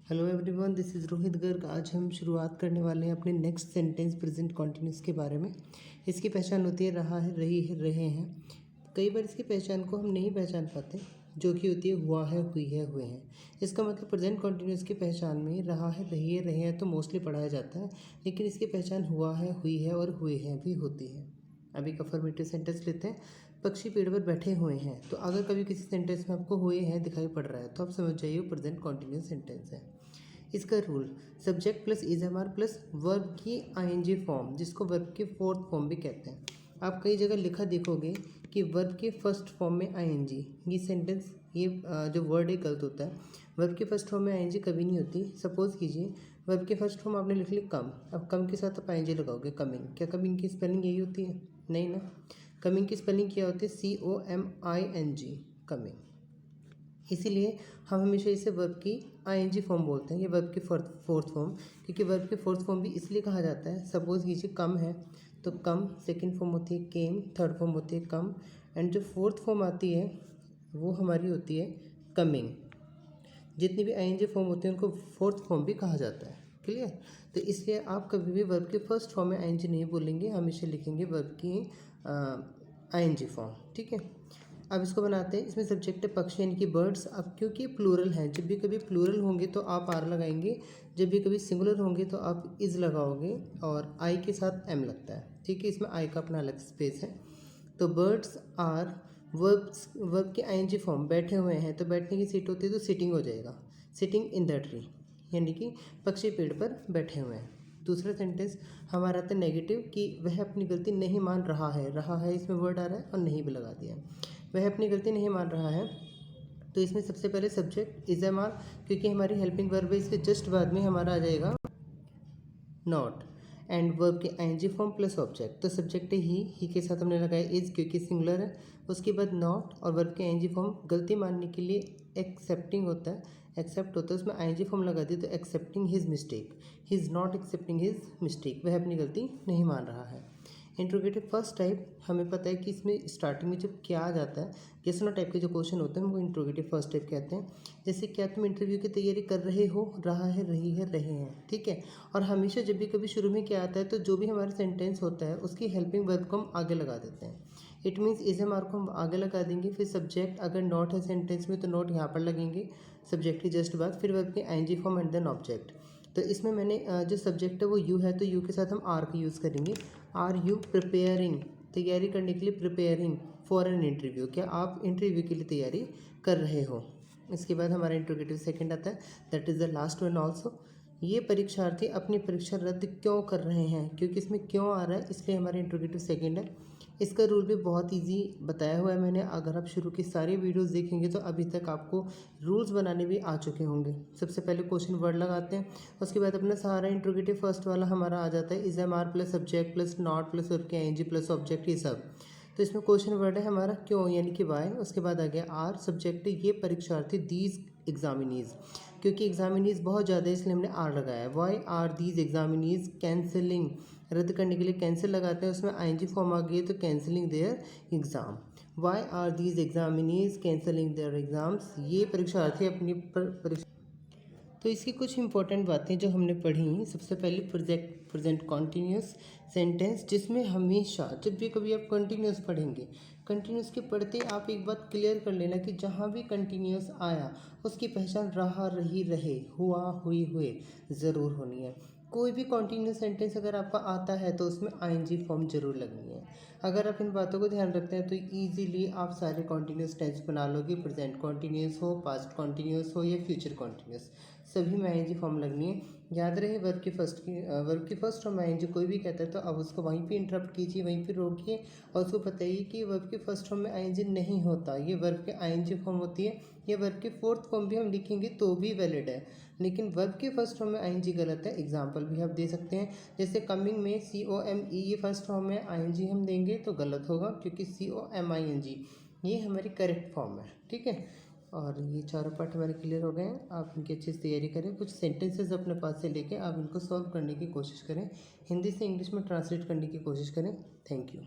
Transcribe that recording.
Hello everyone, this is Rohit Garg. आज हम शुरुआत करने वाले हैं अपने नेक्स्ट सेंटेंस प्रेजेंट कॉन्टिन्यूस के बारे में। इसकी पहचान होती है रहा है, रही है, रहे हैं। कई बार इसकी पहचान को हम नहीं पहचान पाते, जो कि होती है हुआ है, हुई है, हुए हैं। इसका मतलब प्रेजेंट कॉन्टिन्यूस की पहचान में रहा है, रही है, रहे हैं तो मोस्टली पढ़ाया जाता है, लेकिन इसकी पहचान हुआ है, हुई है और हुए हैं भी होती है। अभी एक अफर्मेटिव सेंटेंस लेते हैं। पक्षी पेड़ पर बैठे हुए हैं। तो अगर कभी किसी सेंटेंस में आपको हुए हैं दिखाई पड़ रहा है तो आप समझ जाइए प्रेजेंट कॉन्टिन्यूस सेंटेंस है। इसका rule, subject plus is am are plus verb की आईएनजी फॉर्म, जिसको वर्ब की फोर्थ फॉर्म भी कहते हैं। आप कई जगह लिखा देखोगे कि वर्ब के फर्स्ट फॉर्म में आईएनजी। ये सेंटेंस, ये जो वर्ड है गलत होता है। वर्ब के फर्स्ट फॉर्म में आईएनजी कभी नहीं होती। सपोज कीजिए वर्ब के फर्स्ट फॉर्म आपने लिख ली कम, अब कम के साथ आप आईएनजी लगाओगे कमिंग। क्या कमिंग की स्पेलिंग यही होती है? नहीं ना। कमिंग की स्पेलिंग क्या होती है? COMING, coming. इसीलिए हम हमेशा इसे वर्ब की आईएनजी फॉर्म बोलते हैं, ये वर्ब की फोर्थ फॉर्म। क्योंकि वर्ब की फोर्थ फॉर्म भी इसलिए कहा जाता है, सपोज कीजिए कम है तो कम, सेकंड फॉर्म होती है केम, थर्ड फॉर्म होती है कम, एंड जो फोर्थ फॉर्म आती है वो हमारी होती है कमिंग। जितनी भी आईएनजी फॉर्म होती है उनको फोर्थ फॉर्म भी कहा जाता है। क्लियर? तो इसलिए आप कभी भी वर्ब के फर्स्ट फॉर्म में आईएनजी नहीं बोलेंगे, हमेशा लिखेंगे वर्ब की आईएनजी फॉर्म। ठीक है, अब इसको बनाते हैं। इसमें सब्जेक्ट है पक्षी यानी कि बर्ड्स। अब क्योंकि प्लूरल हैं, जब भी कभी प्लूरल होंगे तो आप आर लगाएंगे, जब भी कभी सिंगुलर होंगे तो आप इज लगाओगे, और आई के साथ एम लगता है। ठीक है, इसमें आई का अपना अलग स्पेस है। तो बर्ड्स आर वर्ब के आईएनजी फॉर्म, बैठे हुए हैं तो बैठने की सीट होती है तो सिटिंग हो जाएगा, सिटिंग इन द ट्री, यानी कि पक्षी पेड़ पर बैठे हुए हैं। दूसरा सेंटेंस हमारा आता है नेगेटिव, कि वह अपनी गलती नहीं मान रहा है। रहा है इसमें वर्ड आ रहा है और नहीं भी लगा दिया। वह अपनी गलती नहीं मान रहा है, तो इसमें सबसे पहले सब्जेक्ट इजएमआर, क्योंकि हमारी हेल्पिंग वर्ब है, इसके जस्ट बाद में हमारा आ जाएगा नॉट, एंड वर्ब के आईएनजी फॉर्म प्लस ऑब्जेक्ट। तो सब्जेक्ट है ही के साथ हमने लगाया इज क्योंकि सिंगुलर है। उसके बाद नॉट और वर्ब के आईएनजी फॉर्म गलती मानने के लिए एक्सेप्टिंग होता है, एक्सेप्ट होता है, उसमें आईएनजी फॉर्म लगा दिए तो accepting his mistake, he is not accepting his mistake, वह अपनी गलती नहीं मान रहा है। इंट्रोगेटिव फर्स्ट टाइप, हमें पता है कि इसमें स्टार्टिंग में जब क्या आ जाता है, यस नो टाइप के जो क्वेश्चन होते हैं उनको इंट्रोगेटिव फर्स्ट टाइप कहते हैं। जैसे क्या तुम इंटरव्यू की तैयारी कर रहे हो, रहा है, रही है, रहे हैं। ठीक है, और हमेशा जब भी कभी शुरू में क्या आता है तो जो भी हमारा सेंटेंस होता है उसकी हेल्पिंग वर्ब को हम आगे लगा देते हैं। इट मीन्स इजएमआर को हम आगे लगा देंगे, फिर सब्जेक्ट, अगर नॉट है सेंटेंस में तो नॉट यहाँ पर लगेंगे सब्जेक्ट के जस्ट बाद, फिर वर्ब के ING form and then object. तो इसमें मैंने जो सब्जेक्ट है वो यू है, तो यू के साथ हम आर का यूज़ करेंगे। आर यू प्रिपेयरिंग, तैयारी करने के लिए, प्रिपेयरिंग फॉर एन इंटरव्यू, क्या आप इंटरव्यू के लिए तैयारी कर रहे हो। इसके बाद हमारा इंट्रोगेटिव सेकंड आता है, that is the last one also. ये परीक्षार्थी अपनी परीक्षा रद्द क्यों कर रहे हैं, क्योंकि इसमें क्यों आ रहा है इसलिए हमारा इंट्रोगेटिव सेकंड है। इसका रूल भी बहुत इजी बताया हुआ है मैंने, अगर आप शुरू की सारी वीडियोस देखेंगे तो अभी तक आपको रूल्स बनाने भी आ चुके होंगे। सबसे पहले क्वेश्चन वर्ड लगाते हैं, उसके बाद अपना सारा इंट्रोगेटिव फर्स्ट वाला हमारा आ जाता है, is am are plus subject plus not plus verb के आईएनजी प्लस ऑब्जेक्ट, ये सब। तो इसमें क्वेश्चन वर्ड है हमारा क्यों, यानी कि वाई। उसके बाद आ गया आर, सब्जेक्ट ये परीक्षार्थी, दीज एग्जामिनीज, क्योंकि एग्जामिनीज बहुत ज़्यादा है इसलिए हमने आर लगाया है। Why are these examinees cancelling, रद्द करने के लिए कैंसिल लगाते हैं, उसमें आईएनजी फॉर्म आ गई है तो cancelling their exam. Why are these examinees cancelling their exams, ये परीक्षार्थी अपनी परीक्षा। तो इसकी कुछ इंपॉर्टेंट बातें जो हमने पढ़ी, सबसे पहले प्रेजेंट कॉन्टीन्यूस सेंटेंस, जिसमें हमेशा जब भी कभी आप कंटिन्यूस पढ़ेंगे, कंटिन्यूस के पढ़ते आप एक बात क्लियर कर लेना कि जहाँ भी कंटिन्यूस आया उसकी पहचान रहा, रही, रहे, हुआ, हुई, हुए ज़रूर होनी है। कोई भी कॉन्टीन्यूस सेंटेंस अगर आपका आता है तो उसमें आईएनजी फॉर्म जरूर लगनी है। अगर आप इन बातों को ध्यान रखते हैं तो इजीली आप सारे कॉन्टीन्यूस टेंस बना लोगे, प्रेजेंट कॉन्टीन्यूस हो, पास्ट कॉन्टीन्यूस हो या फ्यूचर कॉन्टीन्यूस, सभी में आईएनजी फॉर्म लगनी है। याद रहे वर्ब की फर्स्ट फॉर्म आईएनजी कोई भी कहता है तो अब उसको वहीं पे इंटरप्ट कीजिए, वहीं पे रोकिए और उसको बताइए कि वर्ब के फर्स्ट फॉर्म में आईएनजी नहीं होता, ये वर्ब के आईएनजी फॉर्म होती है। ये वर्ब के फोर्थ फॉर्म भी हम लिखेंगे तो भी वैलिड है, लेकिन वर्ब के फर्स्ट फॉर्म में आईएनजी गलत है। एग्जाम्पल भी आप दे सकते हैं, जैसे कमिंग में COME, ये फर्स्ट फॉर्म में आईएनजी हम देंगे तो गलत होगा, क्योंकि COMING ये हमारी करेक्ट फॉर्म है। ठीक है, और ये चारों पार्ट हमारे क्लियर हो गए हैं। आप इनकी अच्छे से तैयारी करें, कुछ सेंटेंसेस अपने पास से लेके आप इनको सॉल्व करने की कोशिश करें, हिंदी से इंग्लिश में ट्रांसलेट करने की कोशिश करें। Thank you.